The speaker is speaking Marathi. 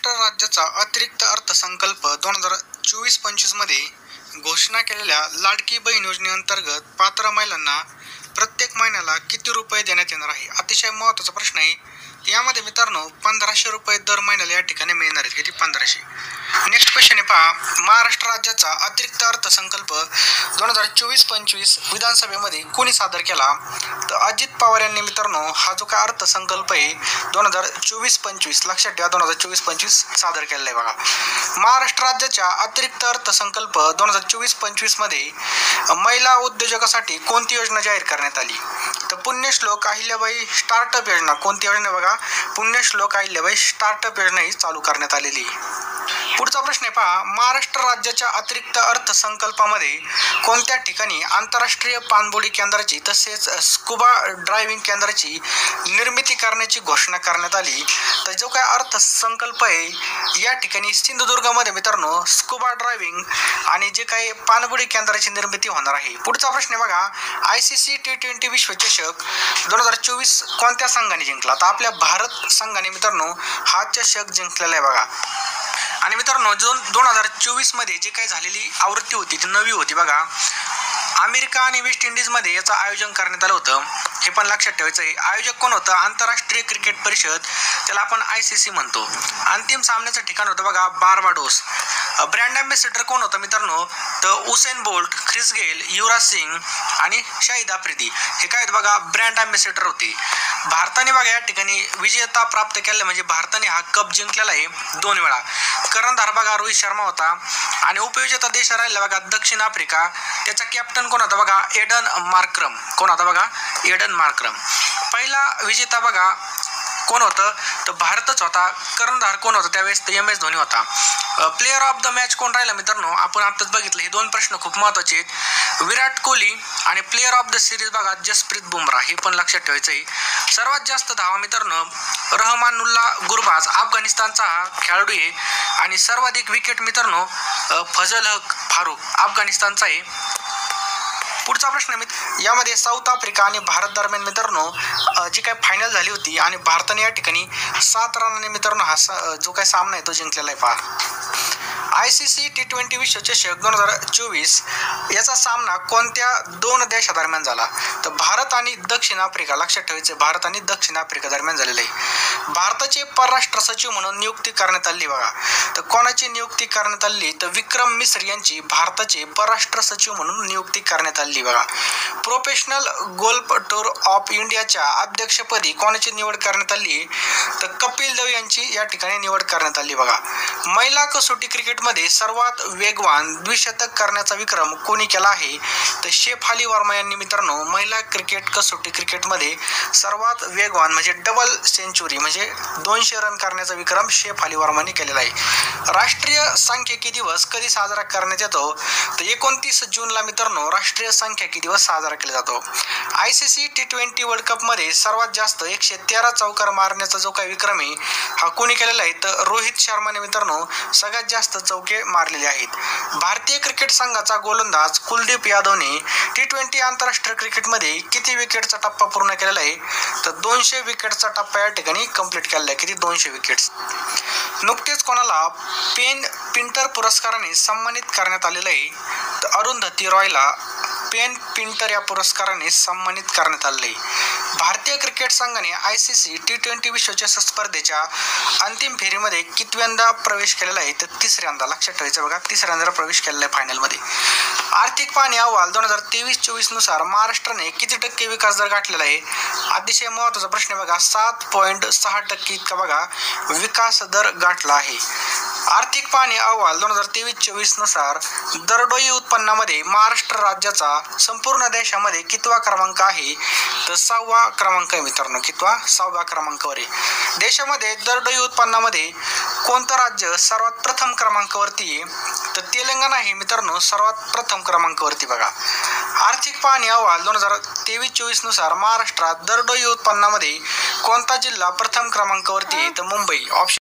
महाराष्ट्र राज्याचा अतिरिक्त अर्थसंकल्प 2024-25 मध्ये घोषणा केलेल्या लाडकी बहीण योजनेअंतर्गत पात्र महिलांना प्रत्येक महिन्याला किती रुपये देण्यात येणार आहे? अतिशय महत्त्वाचा प्रश्न आहे. यामध्ये मित्रांनो 1500 रुपये दर महिन्याला या ठिकाणी मिळणार आहेत. किती? 1500. नेक्स्ट क्वेश्चन आहे पहा. महाराष्ट्र राज्याचा अतिरिक्त अर्थसंकल्प 2024-25 विधानसभेमध्ये कोणी सादर केला? तर अजित पवार यांनी मित्रांनो हा जो काय अर्थसंकल्प आहे 2024-25 लक्षात ठेवा 2024-25 सादर केलेला आहे बघा. महाराष्ट्र राज्याच्या अतिरिक्त अर्थसंकल्प 2024-25 मध्ये महिला उद्योजकासाठी कोणती योजना जाहीर करण्यात आली? तर पुण्यश्लोक अहिल्याबाई स्टार्टअप योजना. कोणती योजना बघा? पुण्यश्लोक अहिल्याबाई स्टार्टअप योजना ही चालू करण्यात आलेली. पुढचा प्रश्न आहे पहा. महाराष्ट्र राज्याच्या अतिरिक्त अर्थसंकल्पामध्ये कोणत्या ठिकाणी आंतरराष्ट्रीय पाणबुडी केंद्राची तसेच स्कुबा ड्रायव्हिंग केंद्राची निर्मिती करण्याची घोषणा करण्यात आली? तर जो काय अर्थसंकल्प आहे या ठिकाणी सिंधुदुर्गमध्ये मित्रांनो स्कुबा ड्रायव्हिंग आणि जे काही पाणबुडी केंद्राची निर्मिती होणार आहे. पुढचा प्रश्न आहे बघा. ICC T20 विश्वचषक 2024 कोणत्या संघाने जिंकला? तर आपल्या भारत संघाने मित्रांनो हा चषक जिंकलेला आहे बघा. आणि मित्रांनो 2024 मध्ये जे काही झालेली आवृत्ती होती ती नवी होती बघा. अमेरिका आणि वेस्ट इंडिजमध्ये याचं आयोजन करण्यात आलं होतं. हे पण लक्षात ठेवायचं आहे. आयोजक कोण होतं? आंतरराष्ट्रीय क्रिकेट परिषद, त्याला आपण ICC म्हणतो. अंतिम सामन्याचं ठिकाण होतं बघा बार्बाडोस. ब्रँड अँबॅसेडर कोण होतं मित्रांनो? तर Usain bolt, Chris Gayle, Yuvraj Singh आणि शाहिद आफ्रिदी हे काय बघा ब्रँड अँबॅसेडर होते. भारताने बघा या ठिकाणी विजेता प्राप्त केले म्हणजे भारताने हा कप जिंकलेला आहे 2 वेळा. कर्णधार बघा रोहित शर्मा होता आणि उपविजेता देश राहिला बघा दक्षिण आफ्रिका. त्याचा कॅप्टन कोण होता बघा? Aiden Markram. कोण होता बघा? Aiden Markram. पहिला विजेता बघा कोण होतं? तर भारतच होता. कर्णधार कोण होता त्यावेळेस? तर MS धोनी होता. प्लेअर ऑफ द मॅच कोण राहिला मित्रांनो? आपण आताच बघितलं. हे 2 प्रश्न खूप महत्त्वाचे आहेत. विराट कोहली आणि प्लेअर ऑफ द सिरीज बघा जसप्रीत बुमराह. हे पण लक्षात ठेवायचं आहे. सर्वात जास्त धावा मित्रांनो रहमानुल्ला गुरबाज अफगाणिस्तानचा हा खेळाडू आहे आणि सर्वाधिक विकेट मित्रांनो फजल हक फारूक अफगाणिस्तानचा आहे. पुढचा प्रश्न यामध्ये साऊथ आफ्रिका आणि भारत दरम्यान मित्रांनो जी काही फायनल झाली होती आणि भारताने या ठिकाणी 7 रनाने मित्रांनो हा जो काही सामना आहे तो जिंकलेला आहे पहा. ICC T20 विश्वचषक 2024 याचा सामना कोणत्या 2 देशादरम्यान झाला? तर भारत आणि दक्षिण आफ्रिका. लक्षात ठेवायचे भारत आणि दक्षिण आफ्रिका दरम्यान झालेला आहे. भारताचे परराष्ट्र सचिव म्हणून नियुक्ती करण्यात आली बघा. तर कोणाची नियुक्ती करण्यात आली? तर विक्रम मिश्र यांची भारताचे परराष्ट्र सचिव म्हणून नियुक्ती करण्यात आली बघा. प्रोफेशनल गोल्फ टूर ऑफ इंडियाच्या अध्यक्षपदी कोणाची निवड करण्यात आली? तर कपिल देव यांची या ठिकाणी निवड करण्यात आली बघा. महिला कसोटी क्रिकेटमध्ये सर्वात वेगवान द्विशतक करण्याचा विक्रम कोणी केला आहे? तर शेफाली वर्मा यांनी मित्रांनो महिला क्रिकेट कसोटी क्रिकेटमध्ये सर्वात वेगवान म्हणजे डबल सेंचुरी म्हणजे 200 रन करण्याचा विक्रम शेफाली वर्माने केलेला आहे. राष्ट्रीय सांख्यिकी दिवस कधी साजरा करण्यात येतो? तर 29 जूनला मित्रांनो राष्ट्रीय सांख्यिकी दिवस साजरा केला जातो. ICC T20 वर्ल्ड कप मध्ये सर्वात जास्त 113 चौकार मारण्याचा जो काही विक्रम आहे हा कोणी केलेला आहे? तर रोहित शर्माने मित्रांनो सगळ्यात जास्त चौके मारलेले आहेत. भारतीय क्रिकेट संघाचा गोलंदाज कुलदीप यादवने T20 आंतरराष्ट्रीय क्रिकेटमध्ये किती विकेटचा टप्पा पूर्ण केलेला आहे? तर 200 विकेटचा टप्पा या ठिकाणी कंप्लीट केलेला आहे. किती? 200 विकेट्स. नुकतेच कोणाला पेन पिंटर पुरस्काराने सन्मानित करण्यात आलेलं आहे? तर अरुंधती रॉयला पेन पिंटर या पुरस्काराने सन्मानित करण्यात आले आहे. भारतीय क्रिकेट संघाने ICC T20 विश्वचषक स्पर्धेच्या अंतिम फेरीमध्ये कितव्यांदा प्रवेश केलेला आहे? तर 3ऱ्यांदा. लक्षात ठेवायचं बघा 3ऱ्यांदा प्रवेश केलेला आहे फायनलमध्ये. आर्थिक पाहणी अहवाल 2023-24 नुसार महाराष्ट्राने किती टक्के विकास दर गाठलेला आहे? अतिशय महत्त्वाचा प्रश्न बघा. 7.6% इतका बघा विकास दर गाठला आहे. आर्थिक पाहणी अहवाल 2023-24 नुसार दरडोई उत्पन्नामध्ये महाराष्ट्र राज्याचा संपूर्ण देशामध्ये कितवा क्रमांक आहे? तर 6वा क्रमांक आहे मित्रांनो. कितवा? 6व्या क्रमांकावर आहे. देशामध्ये दरडोई उत्पन्नामध्ये कोणतं राज्य सर्वात प्रथम क्रमांकावरती आहे? तर तेलंगणा हे मित्रांनो सर्वात प्रथम क्रमांकावरती बघा. आर्थिक पाहणी अहवाल 2023-24 नुसार महाराष्ट्रात दरडोई उत्पन्नामध्ये कोणता जिल्हा प्रथम क्रमांकावरती आहे? तर मुंबई. ऑप्शन